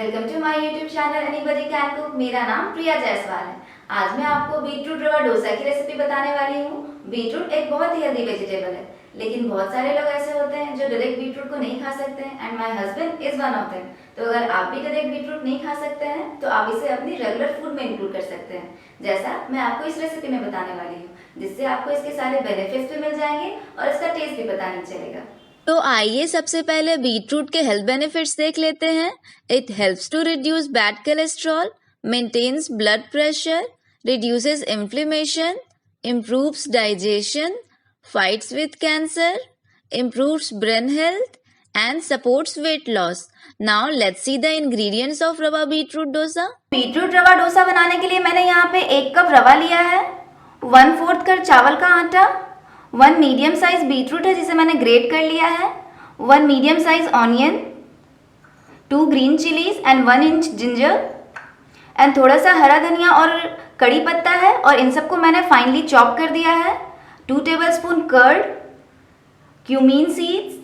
Welcome to my YouTube channel anybody can cook. मेरा नाम प्रिया जायसवाल है। आज मैं आपको बीटरूट रवा डोसा की रेसिपी बताने वाली हूँ। बीटरूट एक बहुत ही हेल्दी वेजिटेबल है, लेकिन बहुत सारे लोग ऐसे होते हैं जो डायरेक्ट बीटरूट को नहीं खा सकते हैं, and my husband is one of them. तो अगर आप भी डायरेक्ट बीटरूट नहीं खा सकते हैं तो आप इसे अपनी रेगुलर फूड में इंक्लूड कर सकते हैं, जैसा मैं आपको इस रेसिपी में बताने वाली हूँ, जिससे आपको इसके सारे बेनिफिट्स भी मिल जाएंगे और इसका टेस्ट भी पता नहीं चलेगा। तो आइए सबसे पहले बीटरूट के हेल्थ बेनिफिट्स देख लेते हैं। It helps to reduce bad cholesterol, maintains blood pressure, reduces inflammation, improves digestion, fights with cancer, improves brain health, and supports weight loss. Now let's see the ingredients of रवा beetroot dosa. Beetroot रवा डोसा बनाने के लिए मैंने यहाँ पे 1 cup रवा लिया है, 1/4 कप चावल का आटा, 1 मीडियम साइज बीटरूट है जिसे मैंने ग्रेट कर लिया है, 1 medium size onion, 2 green chillies and 1 inch ginger and थोड़ा सा हरा धनिया और कड़ी पत्ता है, और इन सबको मैंने फाइनली चॉप कर दिया है। 2 tablespoon curd, cumin seeds,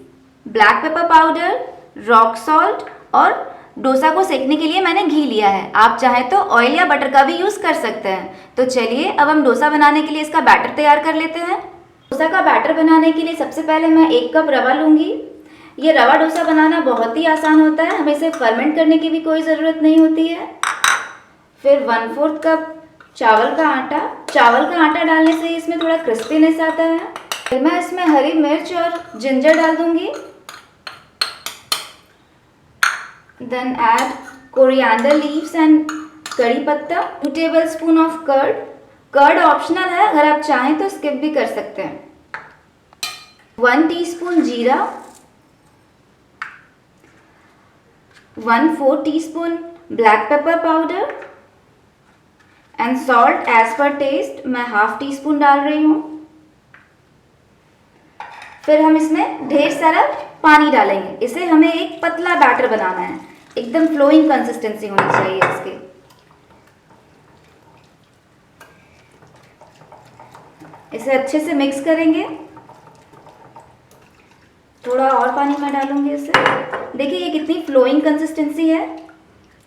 black pepper powder, rock salt, और डोसा को सेकने के लिए मैंने घी लिया है। आप चाहें तो ऑयल या बटर का भी यूज़ कर सकते हैं। तो चलिए अब हम डोसा बनाने के लिए इसका बैटर तैयार कर लेते हैं। डोसा का बैटर बनाने के लिए सबसे पहले मैं 1 कप रवा लूँगी। ये रवा डोसा बनाना बहुत ही आसान होता है, हमें इसे फर्मेंट करने की भी कोई ज़रूरत नहीं होती है। फिर 1/4 कप चावल का आटा। चावल का आटा डालने से इसमें थोड़ा क्रिस्पीनेस आता है। फिर मैं इसमें हरी मिर्च और जिंजर डाल दूंगी। Then add coriander leaves and kadi patta, 2 tablespoon of curd. Curd optional है, अगर आप चाहें तो स्किप भी कर सकते हैं। 1 teaspoon jeera, 1/4 teaspoon black pepper powder and salt as per taste. मैं 1/2 टीस्पून डाल रही हूँ। फिर हम इसमें ढेर सारा पानी डालेंगे। इसे हमें एक पतला बैटर बनाना है, एकदम फ्लोइंग कंसिस्टेंसी होनी चाहिए इसकी। इसे अच्छे से मिक्स करेंगे। थोड़ा और पानी मैं डालूंगी इससे। देखिए ये कितनी फ्लोइंग कंसिस्टेंसी है,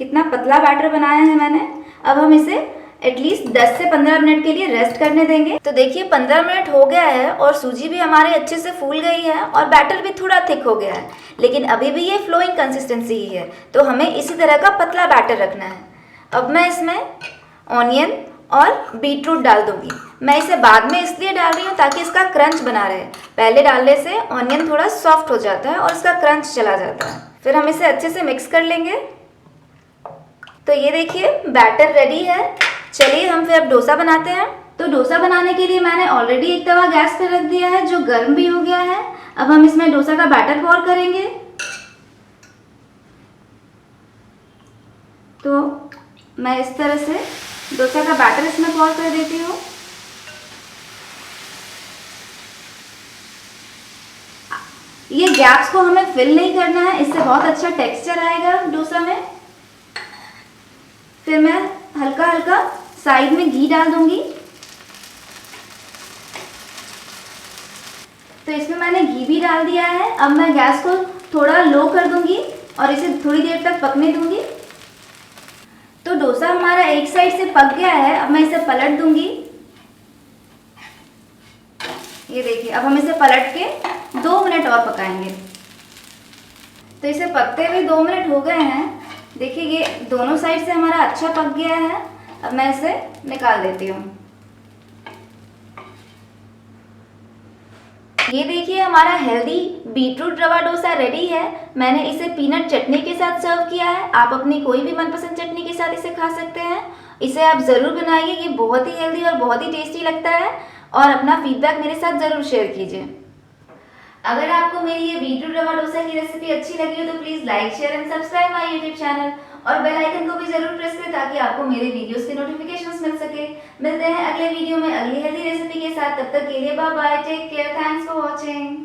कितना पतला बैटर बनाया है मैंने। अब हम इसे एटलीस्ट 10 से 15 मिनट के लिए रेस्ट करने देंगे। तो देखिए 15 मिनट हो गया है और सूजी भी हमारे अच्छे से फूल गई है और बैटर भी थोड़ा थिक हो गया है, लेकिन अभी भी ये फ्लोइंग कंसिस्टेंसी ही है, तो हमें इसी तरह का पतला बैटर रखना है। अब मैं इसमें ऑनियन और बीटरूट डाल दूंगी। मैं इसे बाद में इसलिए डाल रही हूँ ताकि इसका क्रंच बना रहे। पहले डालने से ऑनियन थोड़ा सॉफ्ट हो जाता है और इसका क्रंच चला जाता है। फिर हम इसे अच्छे से मिक्स कर लेंगे। तो ये देखिए बैटर रेडी है। चलिए हम फिर अब डोसा बनाते हैं। तो डोसा बनाने के लिए मैंने ऑलरेडी एक तवा गैस पर रख दिया है जो गर्म भी हो गया है। अब हम इसमें डोसा का बैटर पॉर करेंगे। तो मैं इस तरह से डोसा का बैटर इसमें पॉर कर देती हूँ। ये गैप्स को हमें फिल नहीं करना है, इससे बहुत अच्छा टेक्सचर आएगा डोसा में। फिर मैं हल्का हल्का साइड में घी डाल दूंगी। तो इसमें मैंने घी भी डाल दिया है। अब मैं गैस को थोड़ा लो कर दूंगी और इसे थोड़ी देर तक पकने दूंगी। तो डोसा हमारा एक साइड से पक गया है। अब मैं इसे पलट दूंगी। ये देखिए अब हम इसे पलट के 2 मिनट और पकाएंगे। तो इसे पकते हुए 2 मिनट हो गए हैं। देखिए ये दोनों साइड से हमारा अच्छा पक गया है। अब मैं इसे निकाल देती हूँ। ये देखिए हमारा हेल्दी बीटरूट रवा डोसा रेडी है। मैंने इसे पीनट चटनी के साथ सर्व किया है। आप अपनी कोई भी मनपसंद चटनी के साथ इसे खा सकते हैं। इसे आप ज़रूर बनाइए, ये बहुत ही हेल्दी और बहुत ही टेस्टी लगता है। और अपना फीडबैक मेरे साथ ज़रूर शेयर कीजिए। अगर आपको मेरी ये बीटरूट रवा डोसा की रेसिपी अच्छी लगी हो तो please like, share and subscribe my YouTube channel, और बेल आइकन को भी जरूर प्रेस करें ताकि आपको मेरे वीडियोस के नोटिफिकेशंस मिल सके। मिलते हैं अगले वीडियो में अगली हेल्दी रेसिपी के साथ। तब तक के लिए bye bye, take care, thanks for watching.